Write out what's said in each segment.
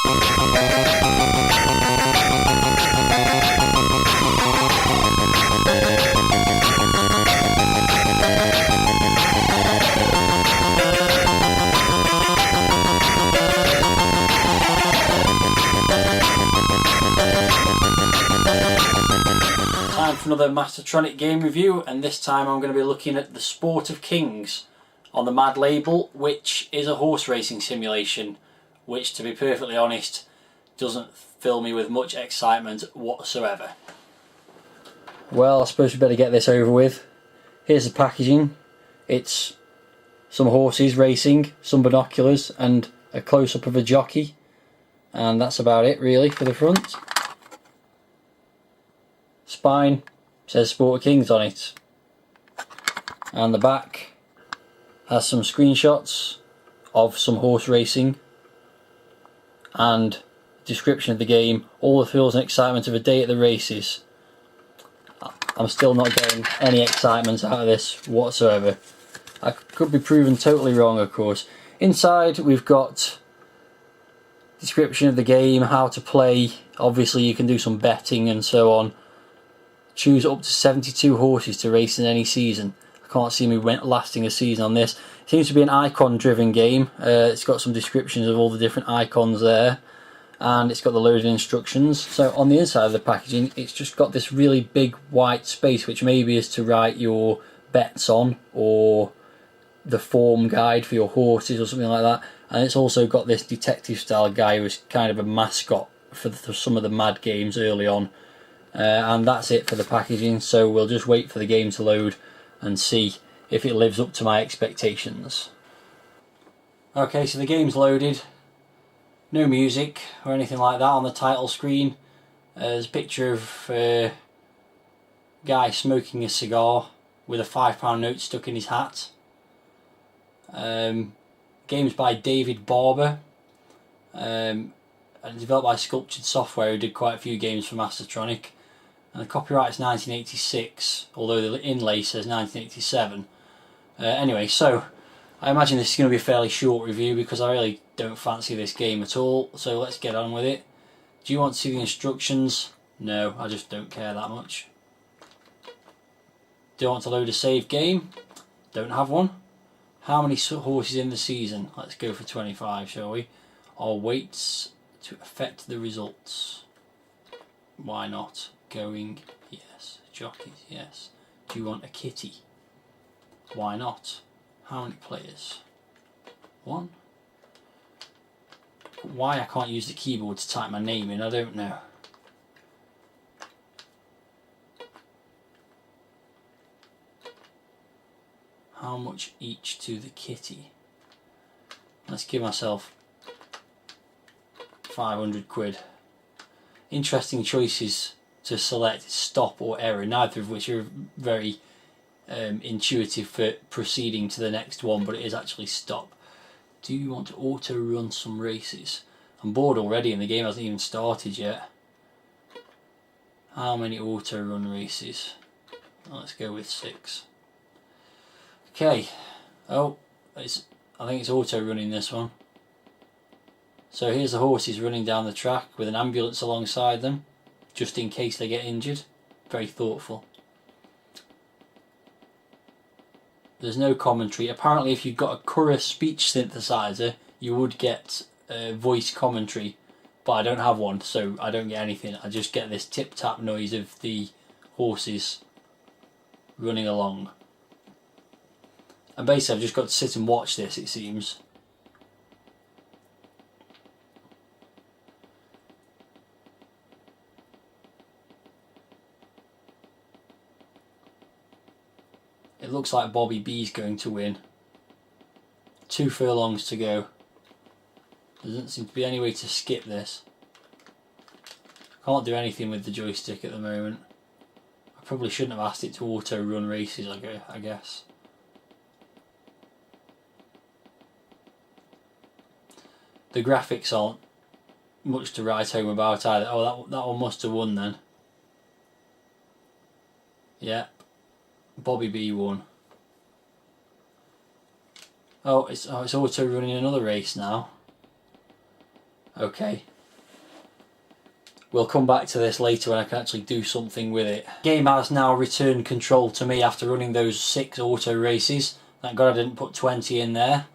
Time for another Mastertronic game review, and this time I'm going to be looking at the Sport of Kings on the MAD label, which is a horse racing simulation, which, to be perfectly honest, doesn't fill me with much excitement whatsoever. Well, I suppose we better get this over with. Here's the packaging. It's some horses racing, some binoculars, and a close-up of a jockey, and that's about it really for the front. Spine says Sport of Kings on it, and the back has some screenshots of some horse racing and description of the game, all the thrills and excitement of a day at the races. I'm still not getting any excitement out of this whatsoever. I could be proven totally wrong, of course. Inside we've got description of the game, how to play. Obviously you can do some betting and so on. Choose up to 72 horses to race in any season. I can't see me lasting a season on this. It seems to be an icon driven game. It's got some descriptions of all the different icons there, and it's got the loading instructions. So on the inside of the packaging, it's just got this really big white space, which maybe is to write your bets on, or the form guide for your horses or something like that. And it's also got this detective style guy who is kind of a mascot for some of the MAD games early on. And that's it for the packaging, so we'll just wait for the game to load and see if it lives up to my expectations. Okay, so the game's loaded. No music or anything like that on the title screen. There's a picture of a guy smoking a cigar with a £5 note stuck in his hat. Game's by David Barber, and developed by Sculptured Software, who did quite a few games for Mastertronic. And the copyright is 1986, although the inlay says 1987. Anyway, so I imagine this is going to be a fairly short review because I really don't fancy this game at all, so let's get on with it. Do you want to see the instructions? No, I just don't care that much. Do you want to load a save game? Don't have one. How many horses in the season? Let's go for 25, shall we? Are weights to affect the results? Why not? Going, yes. Jockeys, yes. Do you want a kitty? Why not? How many players? One. Why I can't use the keyboard to type my name in, I don't know. How much each to the kitty? Let's give myself 500 quid. Interesting choices to select: stop or error, neither of which are very intuitive for proceeding to the next one, but it is actually stop. Do you want to auto run some races? I'm bored already and the game hasn't even started yet. How many auto run races? Let's go with 6. Okay. Oh, I think it's auto running this one. So here's the horses running down the track with an ambulance alongside them, just in case they get injured. Very thoughtful. There's no commentary. Apparently if you've got a Cura speech synthesizer you would get voice commentary, but I don't have one, so I don't get anything. I just get this tip tap noise of the horses running along. And basically I've just got to sit and watch this, it seems. It looks like Bobby B's going to win. 2 furlongs to go. There doesn't seem to be any way to skip this. Can't do anything with the joystick at the moment. I probably shouldn't have asked it to auto run races, I guess. The graphics aren't much to write home about either. Oh, that one must have won then. Yep. Bobby B won. Oh, it's auto running another race now. Okay, We'll come back to this later when I can actually do something with it. The game has now returned control to me after running those 6 auto races. Thank God I didn't put 20 in there.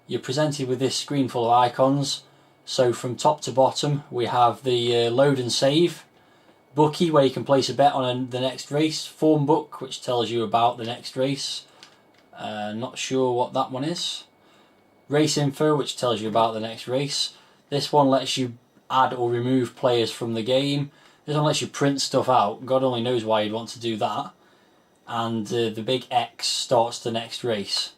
You're presented with this screen full of icons. So from top to bottom we have the load and save, bookie where you can place a bet on the next race, form book which tells you about the next race, not sure what that one is, race info which tells you about the next race. This one lets you add or remove players from the game. This one lets you print stuff out. God only knows why you'd want to do that. And the big X starts the next race.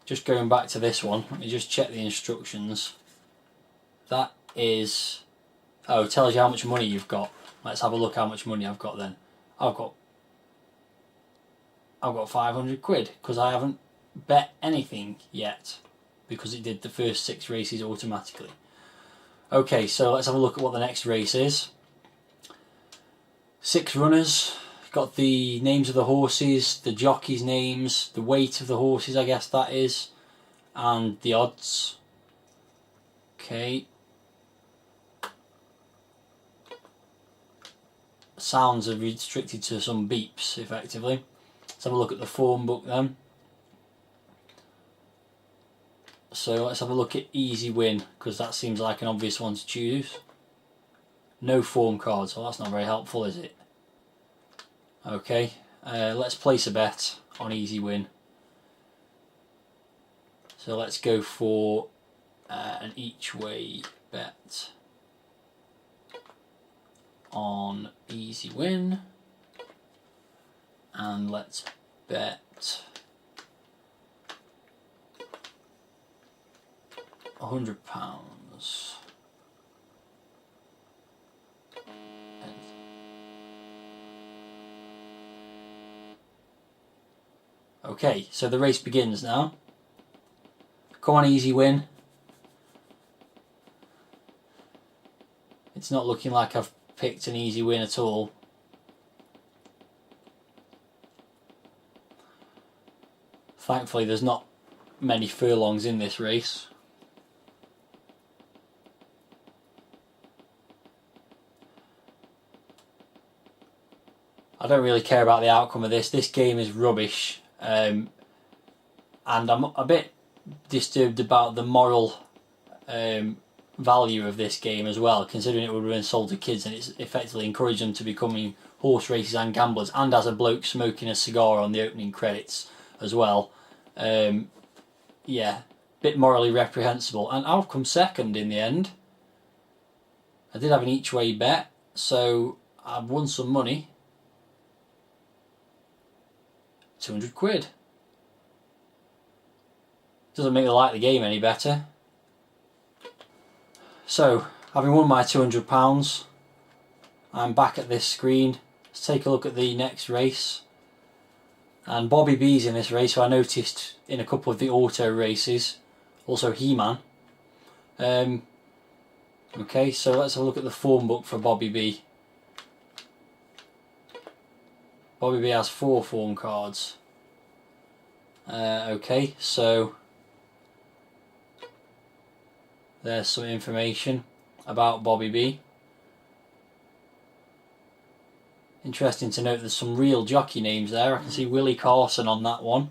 Just going back to this one, let me just check the instructions. That is, oh, it tells you how much money you've got. Let's have a look how much money I've got then. I've got 500 quid because I haven't bet anything yet because it did the first 6 races automatically. Okay, so let's have a look at what the next race is. 6 runners. Got the names of the horses, the jockeys' names, the weight of the horses, I guess that is, and the odds. Okay. Sounds are restricted to some beeps, effectively. Let's have a look at the form book then. So let's have a look at easy win, because that seems like an obvious one to choose. No form cards, well that's not very helpful, is it? Okay, let's place a bet on easy win. So let's go for an each way bet on easy win, and let's bet £100. Okay, so the race begins now. Come on, easy win. It's not looking like I've picked an easy win at all. Thankfully there's not many furlongs in this race. I don't really care about the outcome of this. This game is rubbish. And I'm a bit disturbed about the moral value of this game as well, considering it would have been sold to kids and it's effectively encouraged them to becoming horse racers and gamblers, and as a bloke smoking a cigar on the opening credits as well. Yeah, bit morally reprehensible. And I've come second in the end. I did have an each way bet, so I've won some money. 200 quid. Doesn't make the like the game any better. So, having won my £200, I'm back at this screen. Let's take a look at the next race. And Bobby B's in this race, who I noticed in a couple of the auto races. Also He-Man. Okay, so let's have a look at the form book for Bobby B. Bobby B has 4 form cards. Okay, so there's some information about Bobby B. Interesting to note there's some real jockey names there. I can see Willie Carson on that one,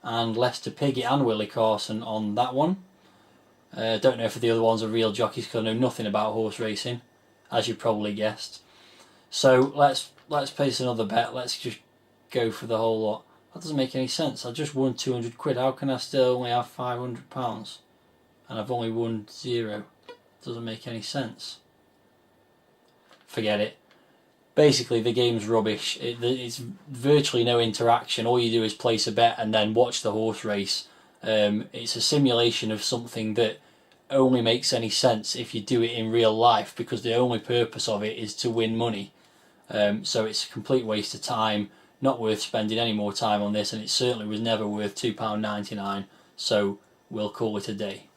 and Lester Piggott and Willie Carson on that one. Don't know if the other ones are real jockeys because I know nothing about horse racing, as you probably guessed. So let's place another bet. Let's just go for the whole lot. That doesn't make any sense. I just won 200 quid. How can I still only have £500 and I've only won 0? Doesn't make any sense. Forget it. Basically the game's rubbish. It's virtually no interaction. All you do is place a bet and then watch the horse race. It's a simulation of something that only makes any sense if you do it in real life, because the only purpose of it is to win money. So it's a complete waste of time, not worth spending any more time on this, and it certainly was never worth £2.99, so we'll call it a day.